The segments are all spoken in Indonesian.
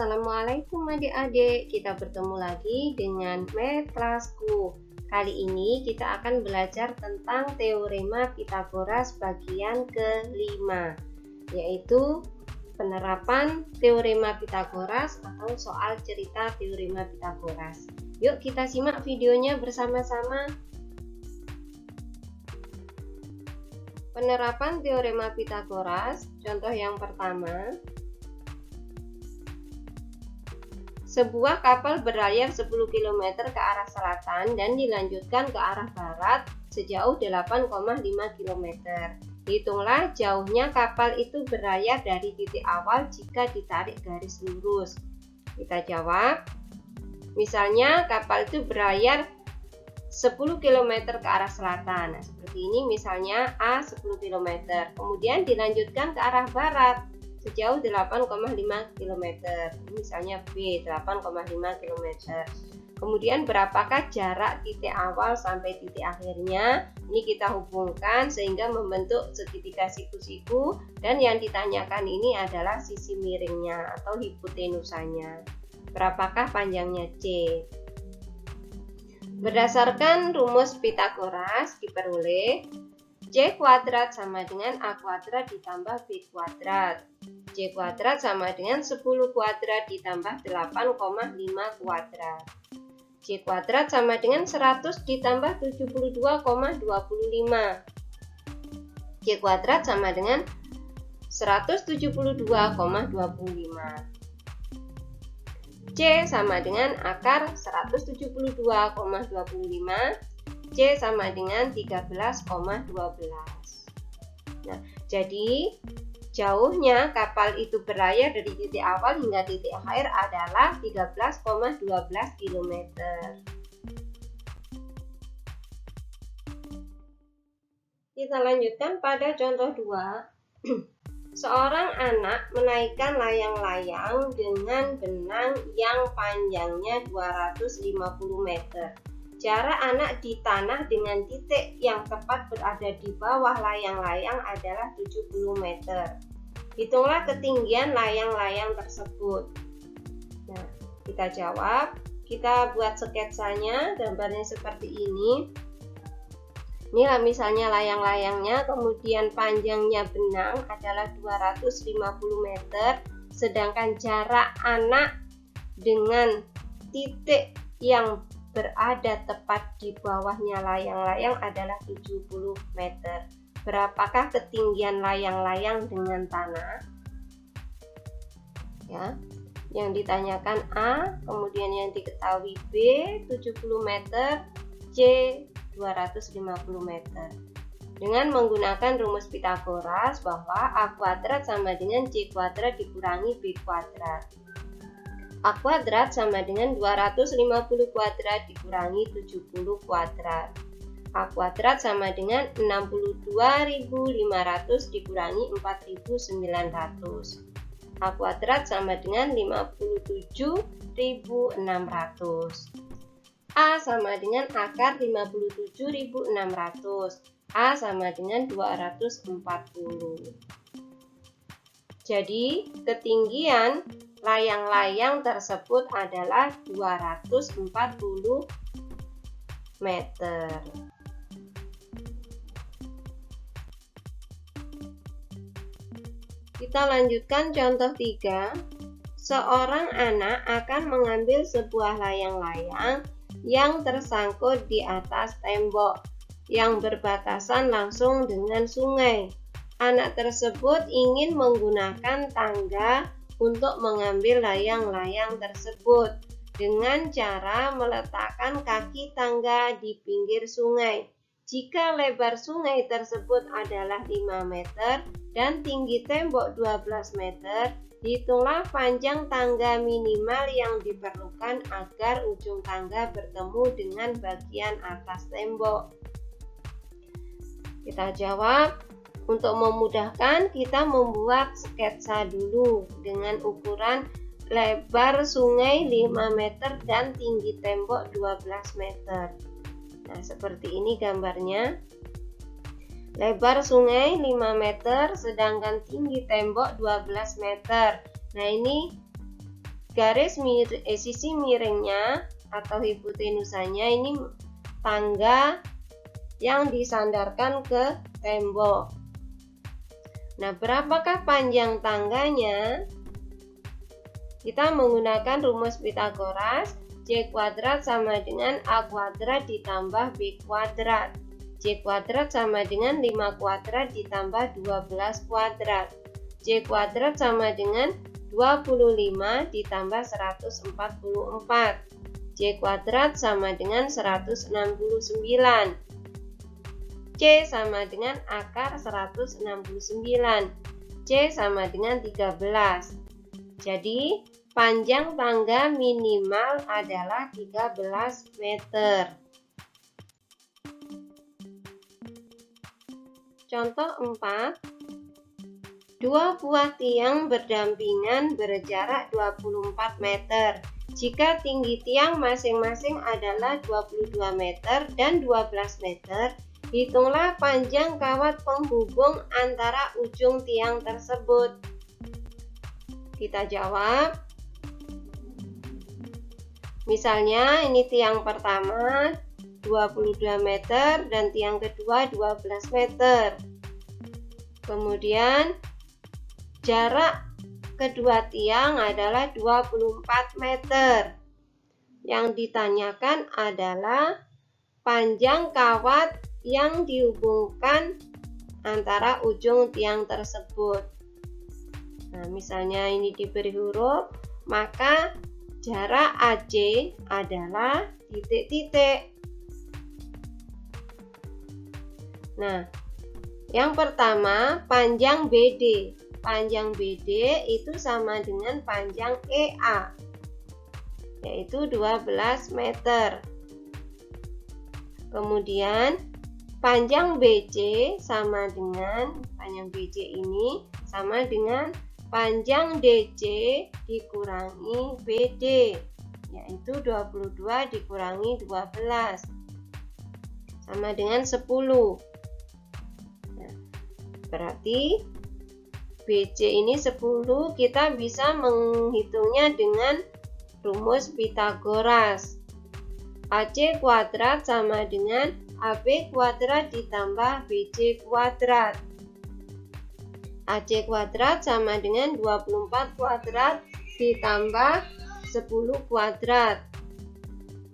Assalamualaikum adik-adik, kita bertemu lagi dengan Math Kelasku. Kali ini kita akan belajar tentang Teorema Pythagoras bagian ke-5, yaitu penerapan Teorema Pythagoras atau soal cerita Teorema Pythagoras. Yuk kita simak videonya bersama-sama. Penerapan Teorema Pythagoras, contoh yang pertama. Sebuah kapal berlayar 10 km ke arah selatan dan dilanjutkan ke arah barat sejauh 8,5 km. Hitunglah jauhnya kapal itu berlayar dari titik awal jika ditarik garis lurus. Kita jawab. Misalnya kapal itu berlayar 10 km ke arah selatan. Nah, seperti ini misalnya A 10 km. Kemudian dilanjutkan ke arah barat sejauh 8,5 km. Misalnya B 8,5 km. Kemudian berapakah jarak titik awal sampai titik akhirnya? Ini kita hubungkan sehingga membentuk segitiga siku-siku, dan yang ditanyakan ini adalah sisi miringnya atau hipotenusanya. Berapakah panjangnya C? Berdasarkan rumus Pythagoras diperoleh C kuadrat sama dengan A kuadrat ditambah B kuadrat. C kuadrat sama dengan 10 kuadrat ditambah 8,5 kuadrat. C kuadrat sama dengan 100 ditambah 72,25. C kuadrat sama dengan 172,25. C sama dengan akar 172,25. C sama dengan 13,12. Nah, jadi jauhnya kapal itu berlayar dari titik awal hingga titik akhir adalah 13,12 km. Kita lanjutkan pada contoh 2. Seorang anak menaikkan layang-layang dengan benang yang panjangnya 250 meter. Jarak anak di tanah dengan titik yang tepat berada di bawah layang-layang adalah 70 meter. Hitunglah ketinggian layang-layang tersebut. Nah, kita jawab. Kita buat sketsanya, gambarnya seperti ini. Inilah misalnya layang-layangnya, kemudian panjangnya benang adalah 250 meter, sedangkan jarak anak dengan titik yang berada tepat di bawahnya layang-layang adalah 70 meter. Berapakah ketinggian layang-layang dengan tanah? Ya, yang ditanyakan A, kemudian yang diketahui B 70 meter, C 250 meter. Dengan menggunakan rumus Pythagoras bahwa A kuadrat sama dengan C kuadrat dikurangi B kuadrat. A kuadrat sama dengan 250 kuadrat dikurangi 70 kuadrat. A kuadrat sama dengan 62.500 dikurangi 4.900. A kuadrat sama dengan 57.600. A sama dengan akar 57.600. A sama dengan 240. Jadi ketinggian layang-layang tersebut adalah 240 meter. Kita lanjutkan contoh 3. Seorang anak akan mengambil sebuah layang-layang yang tersangkut di atas tembok yang berbatasan langsung dengan sungai. Anak tersebut ingin menggunakan tangga untuk mengambil layang-layang tersebut dengan cara meletakkan kaki tangga di pinggir sungai. Jika lebar sungai tersebut adalah 5 meter dan tinggi tembok 12 meter, hitunglah panjang tangga minimal yang diperlukan agar ujung tangga bertemu dengan bagian atas tembok. Kita jawab. Untuk memudahkan, kita membuat sketsa dulu dengan ukuran lebar sungai 5 meter dan tinggi tembok 12 meter. Nah, seperti ini gambarnya. Lebar sungai 5 meter, sedangkan tinggi tembok 12 meter. Nah, ini sisi miringnya atau hipotenusanya ini tangga yang disandarkan ke tembok. Nah, berapakah panjang tangganya? Kita menggunakan rumus Pitagoras. C kuadrat sama dengan A kuadrat ditambah B kuadrat. C kuadrat sama dengan 5 kuadrat ditambah 12 kuadrat. C kuadrat sama dengan 25 ditambah 144. C kuadrat sama dengan 169. C sama dengan akar 169. C sama dengan 13. Jadi, panjang tangga minimal adalah 13 meter. Contoh 4. Dua buah tiang berdampingan berjarak 24 meter. Jika tinggi tiang masing-masing adalah 22 meter dan 12 meter, hitunglah panjang kawat penghubung antara ujung tiang tersebut. Kita jawab. Misalnya ini tiang pertama 22 meter dan tiang kedua 12 meter. Kemudian jarak kedua tiang adalah 24 meter. Yang ditanyakan adalah panjang kawat yang dihubungkan antara ujung tiang tersebut. Nah, misalnya ini diberi huruf, maka jarak AC adalah titik-titik. Nah, yang pertama panjang BD. Panjang BD itu sama dengan panjang EA, yaitu 12 meter. Kemudian panjang BC sama dengan panjang BC ini sama dengan panjang DC dikurangi BD, yaitu 22 dikurangi 12 sama dengan 10. Nah, berarti BC ini 10, kita bisa menghitungnya dengan rumus Pitagoras. AC kuadrat sama dengan AB kuadrat ditambah BC kuadrat. AC kuadrat sama dengan 24 kuadrat ditambah 10 kuadrat.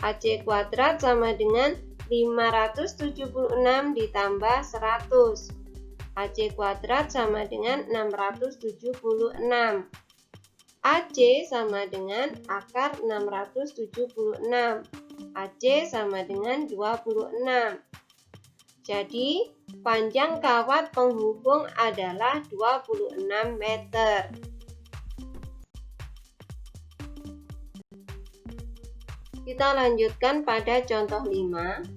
AC kuadrat sama dengan 576 ditambah 100. AC kuadrat sama dengan 676. AC sama dengan akar 676. AC sama dengan 26. Jadi, panjang kawat penghubung adalah 26 meter. Kita lanjutkan pada contoh 5.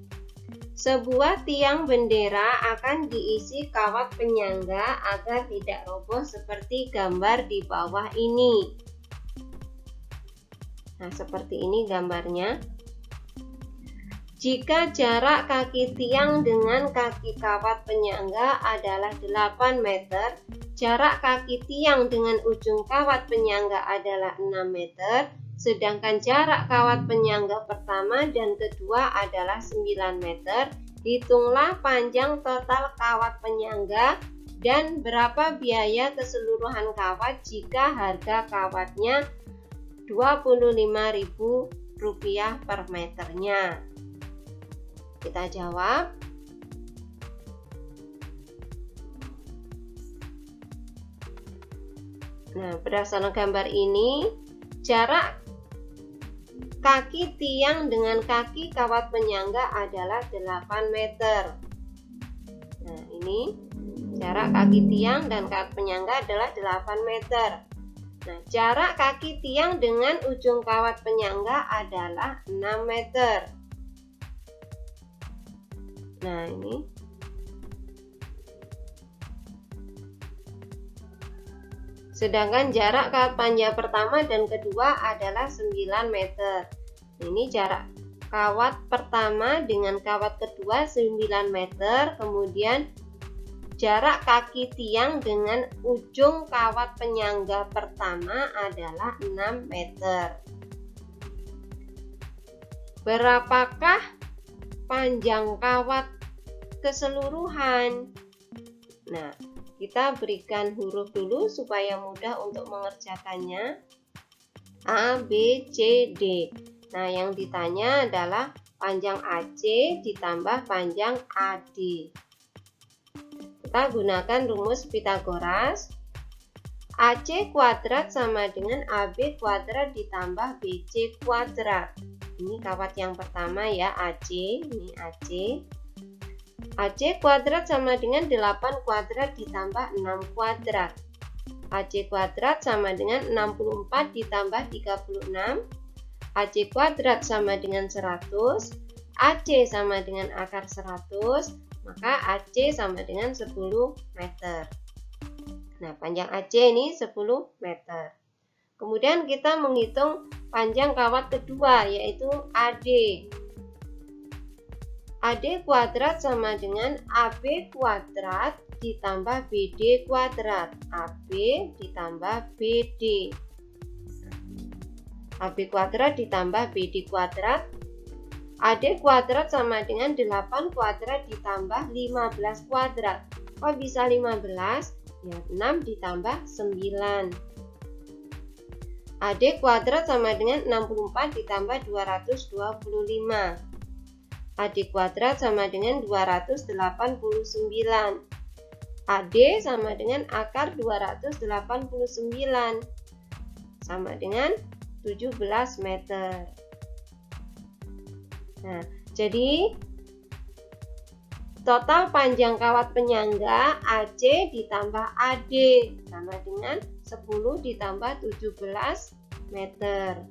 Sebuah tiang bendera akan diisi kawat penyangga agar tidak roboh seperti gambar di bawah ini. Nah, seperti ini gambarnya. Jika jarak kaki tiang dengan kaki kawat penyangga adalah 8 meter, jarak kaki tiang dengan ujung kawat penyangga adalah 6 meter, sedangkan jarak kawat penyangga pertama dan kedua adalah 9 meter, hitunglah panjang total kawat penyangga dan berapa biaya keseluruhan kawat jika harga kawatnya Rp25.000 per meternya. Kita jawab. Nah, berdasarkan gambar ini, jarak kaki tiang dengan kaki kawat penyangga adalah 8 meter. Nah, ini jarak kaki tiang dan kawat penyangga adalah 8 meter. Nah, jarak kaki tiang dengan ujung kawat penyangga adalah 6 meter. Nah, ini sedangkan jarak kawat panjang pertama dan kedua adalah 9 meter. Ini jarak kawat pertama dengan kawat kedua 9 meter, kemudian jarak kaki tiang dengan ujung kawat penyangga pertama adalah 6 meter. Berapakah panjang kawat keseluruhan? Nah, kita berikan huruf dulu supaya mudah untuk mengerjakannya. A, B, C, D. Nah, yang ditanya adalah panjang AC ditambah panjang AD. Kita gunakan rumus Pythagoras. AC kuadrat sama dengan AB kuadrat ditambah BC kuadrat. Ini kawat yang pertama ya, AC. Ini AC. AC kuadrat sama dengan 8 kuadrat ditambah 6 kuadrat. AC kuadrat sama dengan 64 ditambah 36. AC kuadrat sama dengan 100. AC sama dengan akar 100. Maka AC sama dengan 10 meter. Nah, panjang AC ini 10 meter. Kemudian kita menghitung panjang kawat kedua, yaitu AD. AD kuadrat sama dengan AB kuadrat ditambah BD kuadrat. AB ditambah BD. AB kuadrat ditambah BD kuadrat. AD kuadrat sama dengan 8 kuadrat ditambah 15 kuadrat. Kok bisa 15? Ya, 6 ditambah 9. AD kuadrat sama dengan 64 ditambah 225. AD kuadrat sama dengan 289. AD sama dengan akar 289. Sama dengan 17 meter. Nah, jadi total panjang kawat penyangga AC ditambah AD sama dengan 10 ditambah 17 meter.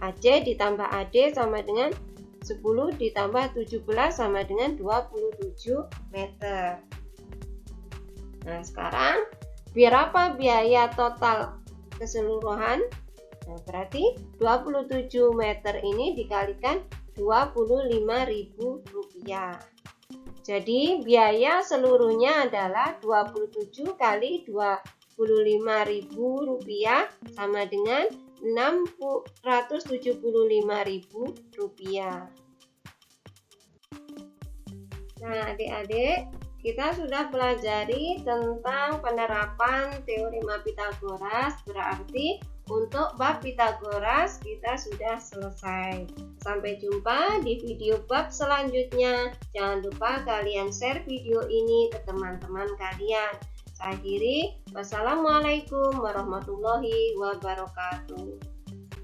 AC ditambah AD sama dengan 10 ditambah 17 sama dengan 27 meter. Nah, sekarang berapa biaya total keseluruhan? Nah, berarti 27 meter ini dikalikan Rp25.000. Jadi biaya seluruhnya adalah 27 kali Rp25.000 sama dengan Rp675.000. Nah, adik-adik, kita sudah pelajari tentang penerapan teorema Pythagoras. Berarti untuk bab Pythagoras kita sudah selesai. Sampai jumpa di video bab selanjutnya. Jangan lupa kalian share video ini ke teman-teman kalian. Saya akhiri. Wassalamualaikum warahmatullahi wabarakatuh.